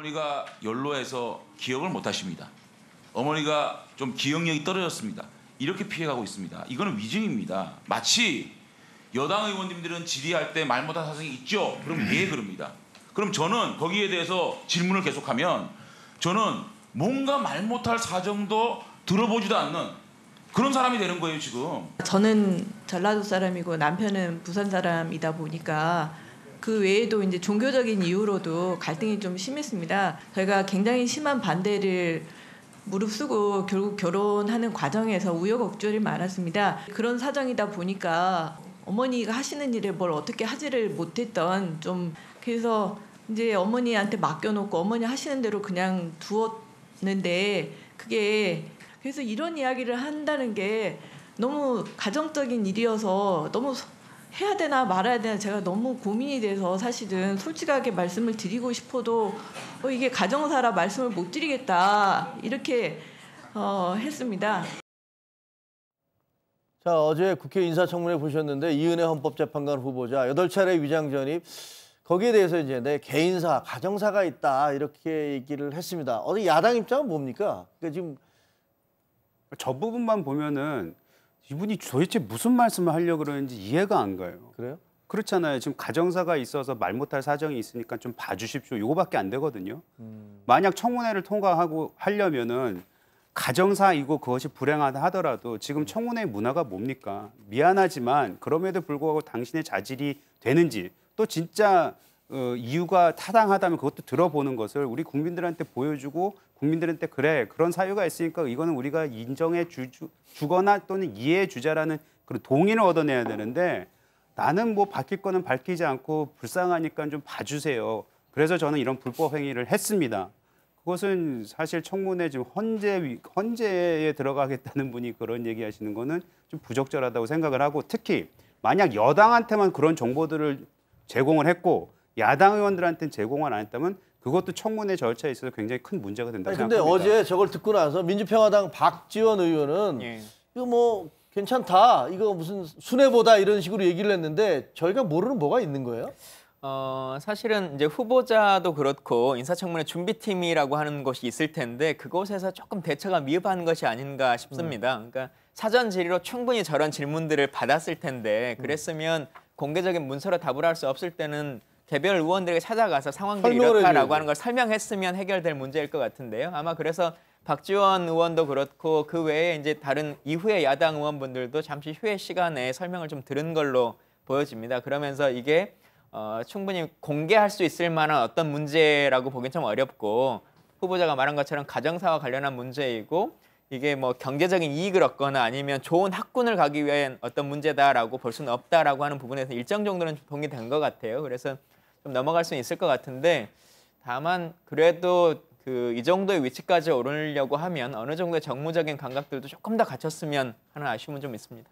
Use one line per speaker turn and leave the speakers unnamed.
어머니가 연로해서 기억을 못 하십니다. 어머니가 좀 기억력이 떨어졌습니다. 이렇게 피해가고 있습니다. 이거는 위증입니다. 마치 여당 의원님들은 질의할 때 말 못한 사정이 있죠? 그럼 왜 그럽니다. 그럼 저는 거기에 대해서 질문을 계속하면 저는 뭔가 말 못할 사정도 들어보지도 않는 그런 사람이 되는 거예요, 지금.
저는 전라도 사람이고 남편은 부산 사람이다 보니까 그 외에도 이제 종교적인 이유로도 갈등이 좀 심했습니다. 저희가 굉장히 심한 반대를 무릅쓰고 결국 결혼하는 과정에서 우여곡절이 많았습니다. 그런 사정이다 보니까 어머니가 하시는 일에 뭘 어떻게 하지를 못했던 좀 그래서 이제 어머니한테 맡겨놓고 어머니 하시는 대로 그냥 두었는데 그게 그래서 이런 이야기를 한다는 게 너무 가정적인 일이어서 너무 해야 되나 말아야 되나 제가 너무 고민이 돼서 사실은 솔직하게 말씀을 드리고 싶어도 이게 가정사라 말씀을 못 드리겠다 이렇게 했습니다.
자, 어제 국회 인사청문회 보셨는데 이은혜 헌법재판관 후보자 8차례 위장 전입 거기에 대해서 이제 내 개인사, 가정사가 있다 이렇게 얘기를 했습니다. 어제 야당 입장은 뭡니까? 그러니까 지금
저 부분만 보면은 이분이 도대체 무슨 말씀을 하려고 그러는지 이해가 안 가요.
그래요?
그렇잖아요. 지금 가정사가 있어서 말 못할 사정이 있으니까 좀 봐주십시오. 이거밖에 안 되거든요. 만약 청문회를 통과하고 하려면은 가정사이고 그것이 불행하다 하더라도 지금 청문회 문화가 뭡니까? 미안하지만 그럼에도 불구하고 당신의 자질이 되는지 또 진짜 이유가 타당하다면 그것도 들어보는 것을 우리 국민들한테 보여주고 국민들한테 그래 그런 사유가 있으니까 이거는 우리가 인정해 주거나 또는 이해해 주자라는 그런 동의를 얻어내야 되는데 나는 뭐 밝힐 거는 밝히지 않고 불쌍하니까 좀 봐주세요. 그래서 저는 이런 불법 행위를 했습니다. 그것은 사실 청문회 지금 헌재에 들어가겠다는 분이 그런 얘기하시는 거는 좀 부적절하다고 생각을 하고 특히 만약 여당한테만 그런 정보들을 제공을 했고 야당 의원들한테는 제공을 안 했다면 그것도 청문회 절차에 있어서 굉장히 큰 문제가 된다고 생각합니다.
근데 어제 저걸 듣고 나서 민주평화당 박지원 의원은 이거 뭐 괜찮다, 이거 무슨 순회보다 이런 식으로 얘기를 했는데 저희가 모르는 뭐가 있는 거예요?
사실은 이제 후보자도 그렇고 인사청문회 준비팀이라고 하는 것이 있을 텐데 그곳에서 조금 대처가 미흡한 것이 아닌가 싶습니다. 그러니까 사전 질의로 충분히 저런 질문들을 받았을 텐데 그랬으면 공개적인 문서로 답을 할 수 없을 때는 개별 의원들에게 찾아가서 상황들이 이렇다라고 하는 걸 설명했으면 해결될 문제일 것 같은데요. 아마 그래서 박지원 의원도 그렇고 그 외에 이제 다른 이후의 야당 의원분들도 잠시 후의 시간에 설명을 좀 들은 걸로 보여집니다. 그러면서 이게 충분히 공개할 수 있을 만한 어떤 문제라고 보기엔 좀 어렵고 후보자가 말한 것처럼 가정사와 관련한 문제이고 이게 뭐 경제적인 이익을 얻거나 아니면 좋은 학군을 가기 위한 어떤 문제다라고 볼 수는 없다라고 하는 부분에서 일정 정도는 동의된 것 같아요. 그래서 좀 넘어갈 수는 있을 것 같은데 다만 그래도 이 정도의 위치까지 오르려고 하면 어느 정도의 정무적인 감각들도 조금 더 갖췄으면 하는 아쉬움은 좀 있습니다.